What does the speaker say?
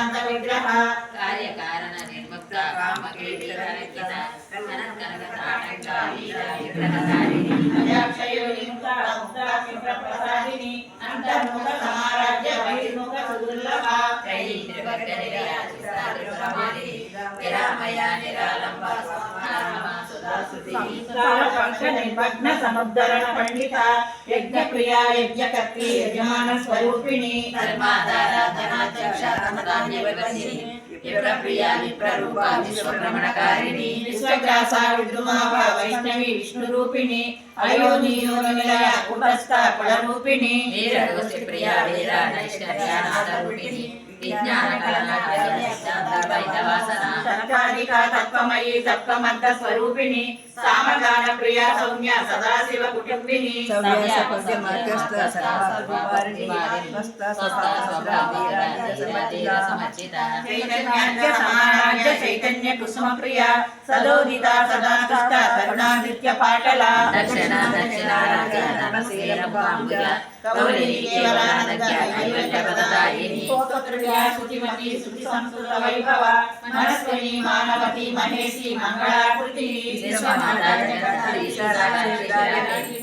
शांत विग्रह कार्य कारण निर्मुक्त कामकेलिता कनक ताटंका वीरा विग्रहधारिणी अजाक्षयोनिमुक्ता प्रसादिनी अंतर्मुख समाराज्य बहिर्मुख सुदुर्लभा त्रयी त्रिभक्तनिराजिता त्रिपुरमालिनी निरामया निरालंबा स्वात्मा सुधा सुधी निर्भग्न समुद्धरण पंडिता यज्ञ प्रिया यज्ञकर्त्री यजमान स्वरूपिणी धर्माधारा धनाध्यक्ष धनधान्य विवर्धिनी विप्रप्रिया विप्ररूपा विश्वभ्रमणकारिणी विश्वग्रासा विद्रुमाभा वैष्णवी विष्णुरूपिणी अयोनियोनिलय कुटस्थ फलरूपिणी वीरगोष्ठी प्रिया वीरा नैष्कर्यानादरूपिणी विज्ञान कलनाद्वैतवासना सनकादिका तत्त्वमयी तत्त्वमर्थ स्वरूपिणी सामगान प्रिया सौम्या सदाशिव कुटुंबिनी चैतन्य समाराज्य चैतन्य कुसुम प्रिया सदोदिता सदा तुष्ट करुणादित्य पाटला दक्षिण दक्षिणाराध्य नमस्ते कौलिनी केवलानंद ऐवल्यप्रदायिनी स्तोत्रप्रिया शुचिमती शुचि संस्कृत वैभव मनस्विनी मानवती महेशी मंगलाकृति विश्वमाता जगद्धात्री साक्षी